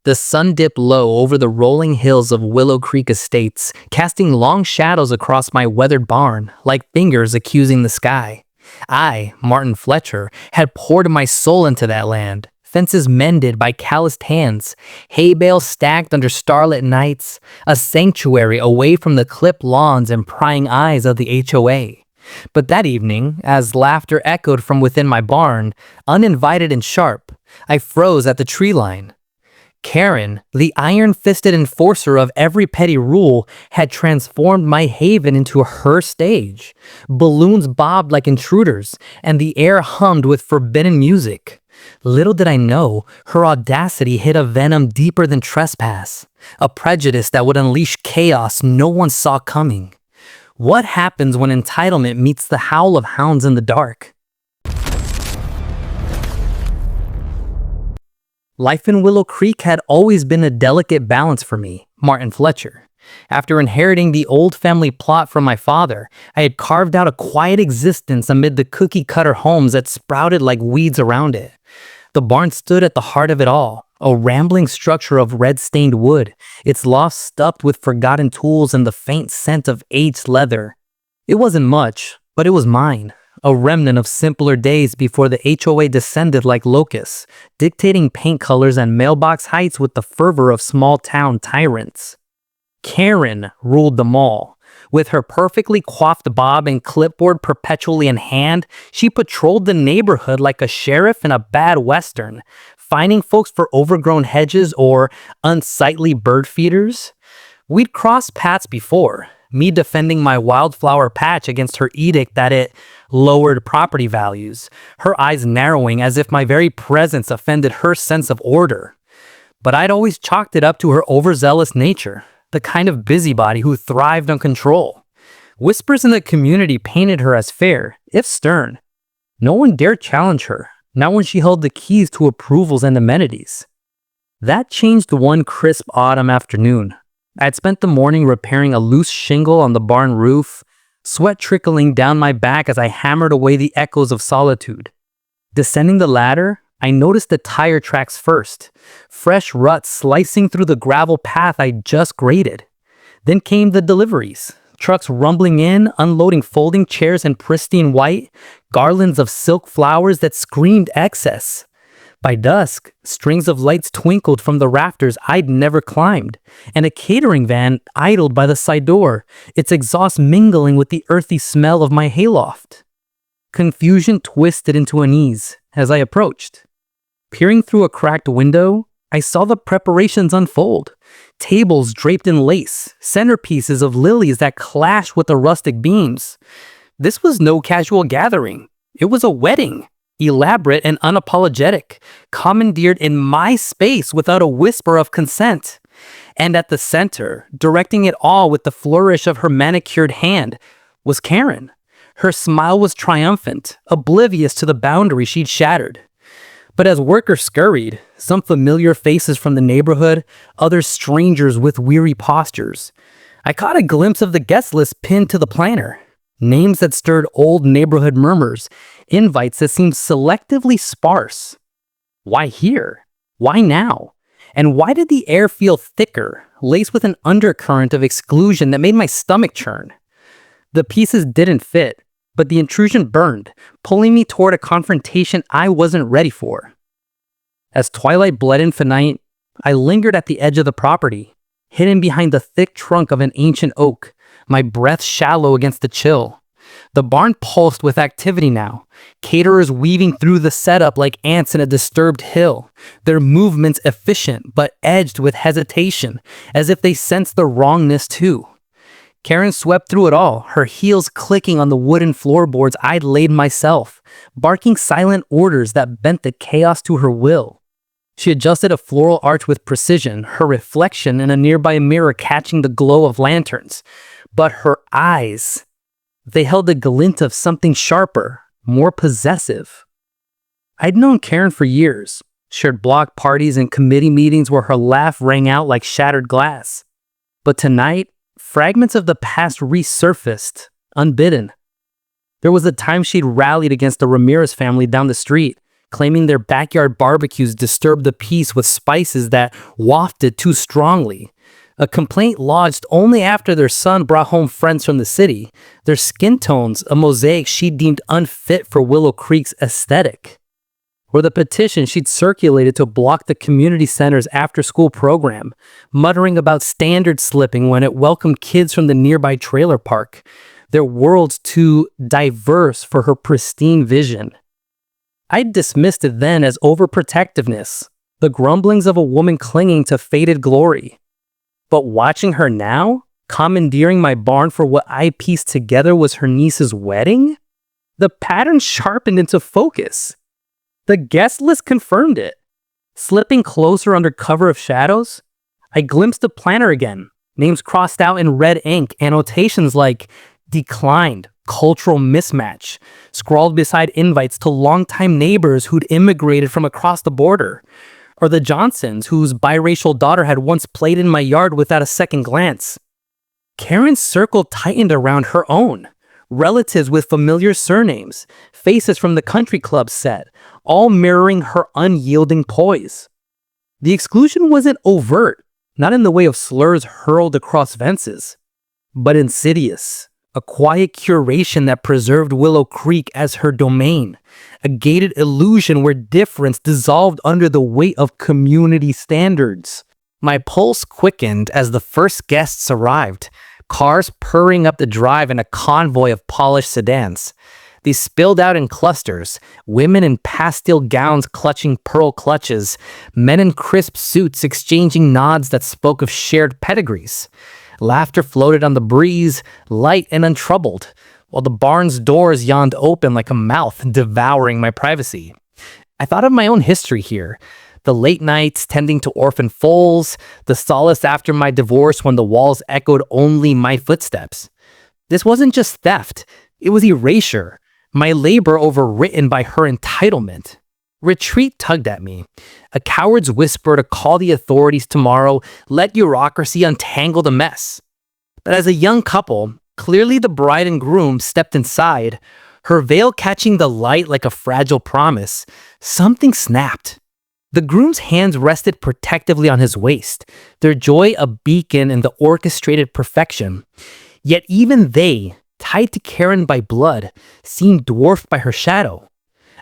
The sun dipped low over the rolling hills of Willow Creek Estates, casting long shadows across my weathered barn, like fingers accusing the sky. I, Martin Fletcher, had poured my soul into that land. Fences mended by calloused hands, hay bales stacked under starlit nights, a sanctuary away from the clipped lawns and prying eyes of the HOA. But that evening, as laughter echoed from within my barn, uninvited and sharp, I froze at the tree line. Karen, the iron-fisted enforcer of every petty rule, had transformed my haven into her stage. Balloons bobbed like intruders, and the air hummed with forbidden music. Little did I know, her audacity hid a venom deeper than trespass, a prejudice that would unleash chaos no one saw coming. What happens when entitlement meets the howl of hounds in the dark? Life in Willow Creek had always been a delicate balance for me, Martin Fletcher. After inheriting the old family plot from my father, I had carved out a quiet existence amid the cookie-cutter homes that sprouted like weeds around it. The barn stood at the heart of it all, a rambling structure of red-stained wood, its loft stuffed with forgotten tools and the faint scent of aged leather. It wasn't much, but it was mine. A remnant of simpler days before the HOA descended like locusts, dictating paint colors and mailbox heights with the fervor of small-town tyrants. Karen ruled them all. With her perfectly coiffed bob and clipboard perpetually in hand, she patrolled the neighborhood like a sheriff in a bad western, fining folks for overgrown hedges or unsightly bird feeders. We'd crossed paths before, me defending my wildflower patch against her edict that it lowered property values, her eyes narrowing as if my very presence offended her sense of order. But I'd always chalked it up to her overzealous nature, the kind of busybody who thrived on control. Whispers in the community painted her as fair, if stern. No one dared challenge her, not when she held the keys to approvals and amenities. That changed one crisp autumn afternoon. I had spent the morning repairing a loose shingle on the barn roof, sweat trickling down my back as I hammered away the echoes of solitude. Descending the ladder, I noticed the tire tracks first, fresh ruts slicing through the gravel path I'd just graded. Then came the deliveries, trucks rumbling in, unloading folding chairs in pristine white, garlands of silk flowers that screamed excess. By dusk, strings of lights twinkled from the rafters I'd never climbed, and a catering van idled by the side door, its exhaust mingling with the earthy smell of my hayloft. Confusion twisted into unease as I approached. Peering through a cracked window, I saw the preparations unfold. Tables draped in lace, centerpieces of lilies that clashed with the rustic beams. This was no casual gathering. It was a wedding. Elaborate and unapologetic, commandeered in my space without a whisper of consent. And at the center, directing it all with the flourish of her manicured hand, was Karen. Her smile was triumphant, oblivious to the boundary she'd shattered. But as workers scurried, some familiar faces from the neighborhood, others strangers with weary postures, I caught a glimpse of the guest list pinned to the planner. Names that stirred old neighborhood murmurs, invites that seemed selectively sparse. Why here? Why now? And why did the air feel thicker, laced with an undercurrent of exclusion that made my stomach churn? The pieces didn't fit, but the intrusion burned, pulling me toward a confrontation I wasn't ready for. As twilight bled into night, I lingered at the edge of the property, hidden behind the thick trunk of an ancient oak, my breath shallow against the chill. The barn pulsed with activity now, caterers weaving through the setup like ants in a disturbed hill, their movements efficient but edged with hesitation, as if they sensed the wrongness too. Karen swept through it all, her heels clicking on the wooden floorboards I'd laid myself, barking silent orders that bent the chaos to her will. She adjusted a floral arch with precision, her reflection in a nearby mirror catching the glow of lanterns. But her eyes, they held a glint of something sharper, more possessive. I'd known Karen for years, shared block parties and committee meetings where her laugh rang out like shattered glass. But tonight, fragments of the past resurfaced, unbidden. There was a time she'd rallied against the Ramirez family down the street, claiming their backyard barbecues disturbed the peace with spices that wafted too strongly. A complaint lodged only after their son brought home friends from the city, their skin tones a mosaic she deemed unfit for Willow Creek's aesthetic. Or the petition she'd circulated to block the community center's after-school program, muttering about standard slipping when it welcomed kids from the nearby trailer park, their worlds too diverse for her pristine vision. I dismissed it then as overprotectiveness, the grumblings of a woman clinging to faded glory. But watching her now, commandeering my barn for what I pieced together was her niece's wedding, the pattern sharpened into focus. The guest list confirmed it. Slipping closer under cover of shadows, I glimpsed the planner again, names crossed out in red ink, annotations like declined, cultural mismatch, scrawled beside invites to longtime neighbors who'd immigrated from across the border, or the Johnsons whose biracial daughter had once played in my yard without a second glance. Karen's circle tightened around her own, relatives with familiar surnames, faces from the country club set, all mirroring her unyielding poise. The exclusion wasn't overt, not in the way of slurs hurled across fences, but insidious, a quiet curation that preserved Willow Creek as her domain, a gated illusion where difference dissolved under the weight of community standards. My pulse quickened as the first guests arrived, cars purring up the drive in a convoy of polished sedans. They spilled out in clusters, women in pastel gowns clutching pearl clutches, men in crisp suits exchanging nods that spoke of shared pedigrees. Laughter floated on the breeze, light and untroubled, while the barn's doors yawned open like a mouth devouring my privacy. I thought of my own history here. The late nights tending to orphan foals, the solace after my divorce when the walls echoed only my footsteps. This wasn't just theft, it was erasure, my labor overwritten by her entitlement. Retreat tugged at me. A coward's whisper to call the authorities tomorrow, let bureaucracy untangle the mess. But as a young couple, clearly the bride and groom stepped inside, her veil catching the light like a fragile promise, something snapped. The groom's hands rested protectively on his waist, their joy a beacon in the orchestrated perfection. Yet even they, tied to Karen by blood, seemed dwarfed by her shadow.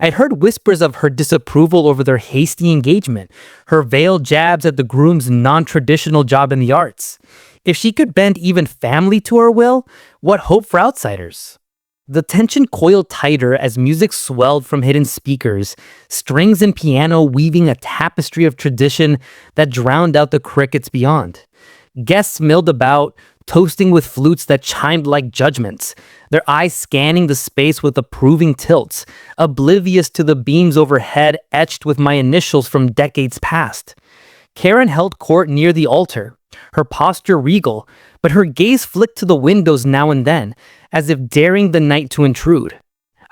I'd heard whispers of her disapproval over their hasty engagement, her veiled jabs at the groom's non-traditional job in the arts. If she could bend even family to her will, what hope for outsiders? The tension coiled tighter as music swelled from hidden speakers, strings and piano weaving a tapestry of tradition that drowned out the crickets beyond. Guests milled about, toasting with flutes that chimed like judgments, their eyes scanning the space with approving tilts, oblivious to the beams overhead etched with my initials from decades past. Karen held court near the altar, her posture regal, but her gaze flicked to the windows now and then, as if daring the night to intrude.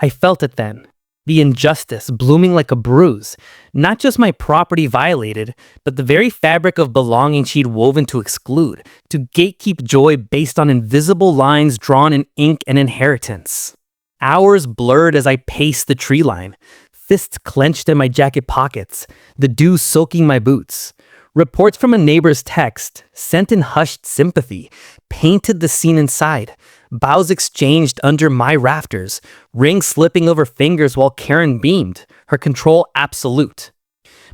I felt it then, the injustice blooming like a bruise, not just my property violated, but the very fabric of belonging she'd woven to exclude, to gatekeep joy based on invisible lines drawn in ink and inheritance. Hours blurred as I paced the tree line, fists clenched in my jacket pockets, the dew soaking my boots. Reports from a neighbor's text, sent in hushed sympathy, painted the scene inside. Bows exchanged under my rafters, rings slipping over fingers while Karen beamed, her control absolute.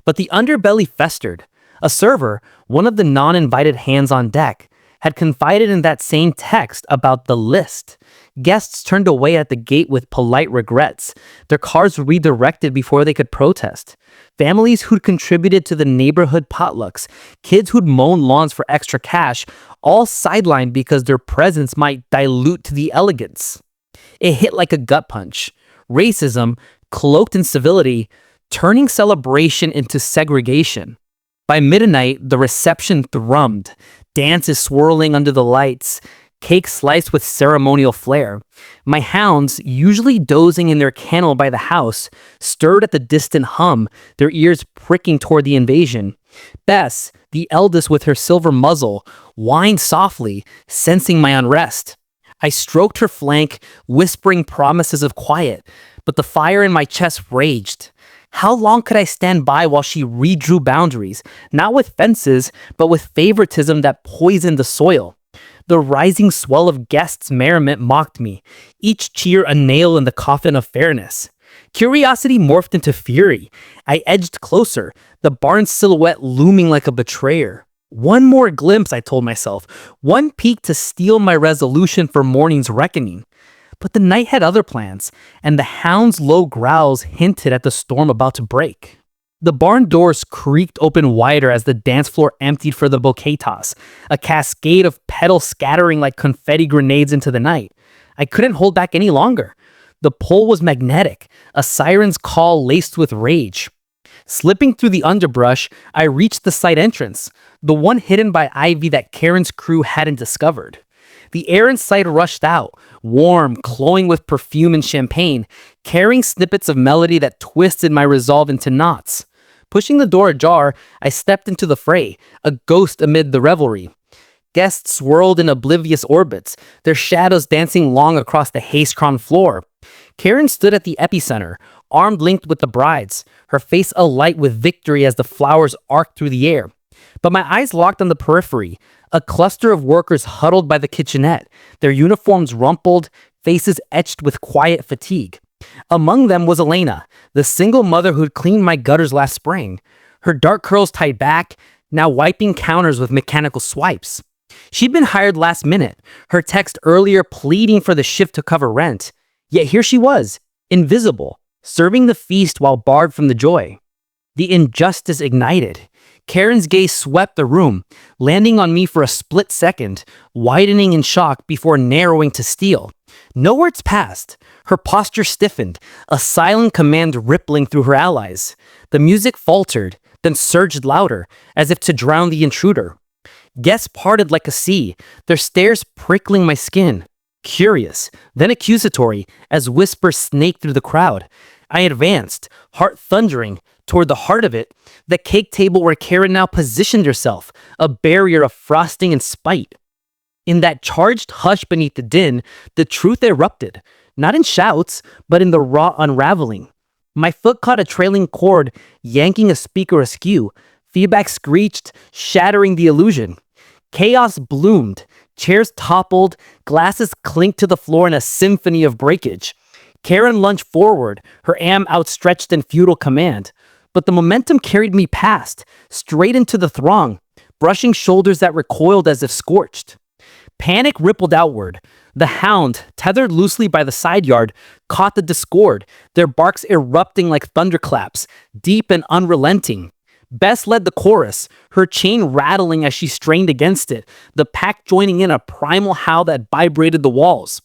But the underbelly festered. A server, one of the non-invited hands on deck, had confided in that same text about the list. Guests turned away at the gate with polite regrets, their cars redirected before they could protest. Families who'd contributed to the neighborhood potlucks, kids who'd mown lawns for extra cash, all sidelined because their presence might dilute the elegance. It hit like a gut punch. Racism, cloaked in civility, turning celebration into segregation. By midnight, the reception thrummed, dances swirling under the lights, cake sliced with ceremonial flair. My hounds, usually dozing in their kennel by the house, stirred at the distant hum, their ears pricking toward the invasion. Bess, the eldest with her silver muzzle, whined softly, sensing my unrest. I stroked her flank, whispering promises of quiet, but the fire in my chest raged. How long could I stand by while she redrew boundaries, not with fences, but with favoritism that poisoned the soil? The rising swell of guests' merriment mocked me, each cheer a nail in the coffin of fairness. Curiosity morphed into fury. I edged closer, the barn's silhouette looming like a betrayer. One more glimpse, I told myself, one peek to steal my resolution for morning's reckoning. But the night had other plans, and the hound's low growls hinted at the storm about to break. The barn doors creaked open wider as the dance floor emptied for the bouquet toss, a cascade of petals scattering like confetti grenades into the night. I couldn't hold back any longer. The pull was magnetic, a siren's call laced with rage. Slipping through the underbrush, I reached the side entrance, the one hidden by ivy that Karen's crew hadn't discovered. The air inside rushed out, warm, cloying with perfume and champagne, carrying snippets of melody that twisted my resolve into knots. Pushing the door ajar, I stepped into the fray, a ghost amid the revelry. Guests swirled in oblivious orbits, their shadows dancing long across the haze-crowned floor. Karen stood at the epicenter, arm linked with the brides, her face alight with victory as the flowers arced through the air. But my eyes locked on the periphery, a cluster of workers huddled by the kitchenette, their uniforms rumpled, faces etched with quiet fatigue. Among them was Elena, the single mother who'd cleaned my gutters last spring, her dark curls tied back, now wiping counters with mechanical swipes. She'd been hired last minute, her text earlier pleading for the shift to cover rent. Yet here she was, invisible, serving the feast while barred from the joy. The injustice ignited. Karen's gaze swept the room, landing on me for a split second, widening in shock before narrowing to steel. No words passed. Her posture stiffened, a silent command rippling through her allies. The music faltered, then surged louder, as if to drown the intruder. Guests parted like a sea, their stares prickling my skin. Curious, then accusatory, as whispers snaked through the crowd. I advanced, heart thundering, toward the heart of it, the cake table where Karen now positioned herself, a barrier of frosting and spite. In that charged hush beneath the din, the truth erupted, not in shouts, but in the raw unraveling. My foot caught a trailing cord, yanking a speaker askew. Feedback screeched, shattering the illusion. Chaos bloomed. Chairs toppled, glasses clinked to the floor in a symphony of breakage. Karen lunged forward, her arm outstretched in futile command. But the momentum carried me past, straight into the throng, brushing shoulders that recoiled as if scorched. Panic rippled outward. The hound, tethered loosely by the side yard, caught the discord, their barks erupting like thunderclaps, deep and unrelenting. Bess led the chorus, her chain rattling as she strained against it, the pack joining in a primal howl that vibrated the walls.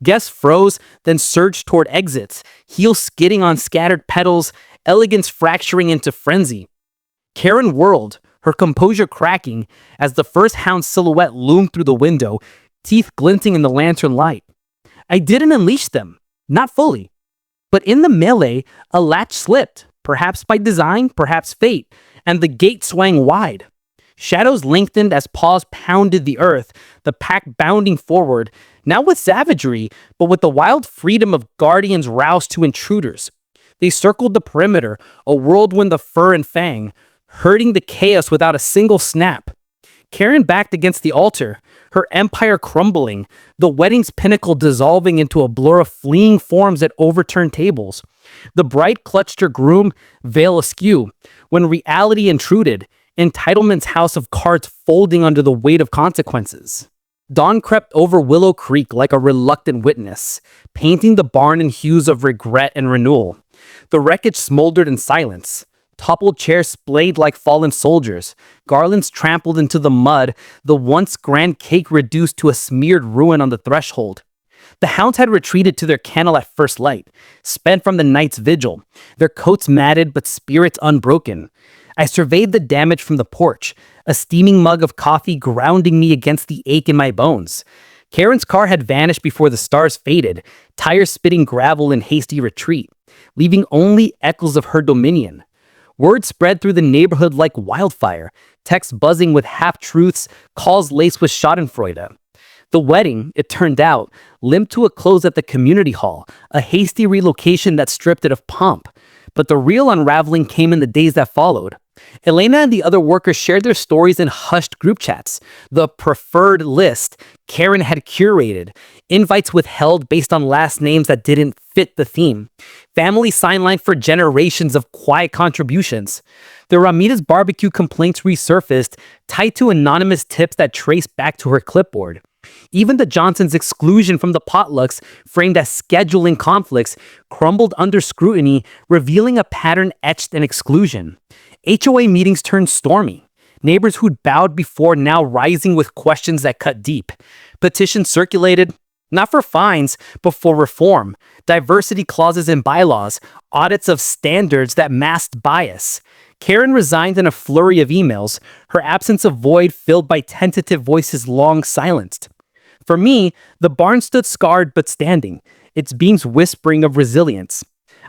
Guests froze, then surged toward exits, heels skidding on scattered petals, elegance fracturing into frenzy. Karen whirled, her composure cracking, as the first hound silhouette loomed through the window, teeth glinting in the lantern light. I didn't unleash them, not fully. But in the melee, a latch slipped, perhaps by design, perhaps fate, and the gate swang wide. Shadows lengthened as paws pounded the earth, the pack bounding forward, not with savagery, but with the wild freedom of guardians roused to intruders. They circled the perimeter, a whirlwind of fur and fang, herding the chaos without a single snap. Karen backed against the altar, her empire crumbling, the wedding's pinnacle dissolving into a blur of fleeing forms that overturned tables. The bride clutched her groom, veil askew. When reality intruded, entitlement's house of cards folding under the weight of consequences. Dawn crept over Willow Creek like a reluctant witness, painting the barn in hues of regret and renewal. The wreckage smoldered in silence. Toppled chairs splayed like fallen soldiers, garlands trampled into the mud, the once grand cake reduced to a smeared ruin on the threshold. The hounds had retreated to their kennel at first light, spent from the night's vigil, their coats matted but spirits unbroken. I surveyed the damage from the porch, a steaming mug of coffee grounding me against the ache in my bones. Karen's car had vanished before the stars faded, tires spitting gravel in hasty retreat, leaving only echoes of her dominion. Word spread through the neighborhood like wildfire, texts buzzing with half-truths, calls laced with schadenfreude. The wedding, it turned out, limped to a close at the community hall, a hasty relocation that stripped it of pomp. But the real unraveling came in the days that followed. Elena and the other workers shared their stories in hushed group chats. The preferred list Karen had curated, invites withheld based on last names that didn't fit the theme, family sidelined for generations of quiet contributions. The Ramirez barbecue complaints resurfaced, tied to anonymous tips that traced back to her clipboard. Even the Johnsons' exclusion from the potlucks, framed as scheduling conflicts, crumbled under scrutiny, revealing a pattern etched in exclusion. HOA meetings turned stormy. Neighbors who'd bowed before now rising with questions that cut deep. Petitions circulated, not for fines, but for reform, diversity clauses in bylaws, audits of standards that masked bias. Karen resigned in a flurry of emails, her absence a void filled by tentative voices long silenced. For me, the barn stood scarred but standing, its beams whispering of resilience.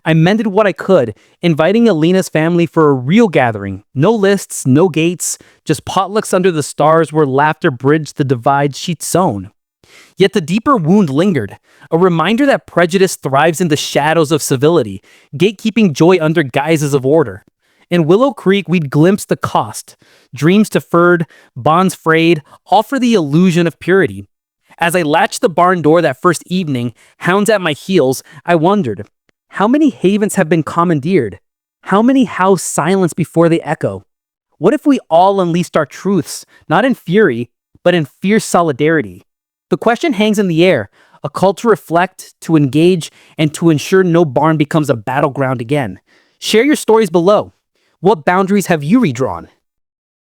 I mended what I could, inviting Alina's family for a real gathering. No lists, no gates, just potlucks under the stars where laughter bridged the divides she'd sown. Yet the deeper wound lingered, a reminder that prejudice thrives in the shadows of civility, gatekeeping joy under guises of order. In Willow Creek, we'd glimpsed the cost, dreams deferred, bonds frayed, all for the illusion of purity. As I latched the barn door that first evening, hounds at my heels, I wondered, how many havens have been commandeered? How many house silence before they echo? What if we all unleashed our truths, not in fury, but in fierce solidarity? The question hangs in the air, a call to reflect, to engage, and to ensure no barn becomes a battleground again. Share your stories below. What boundaries have you redrawn?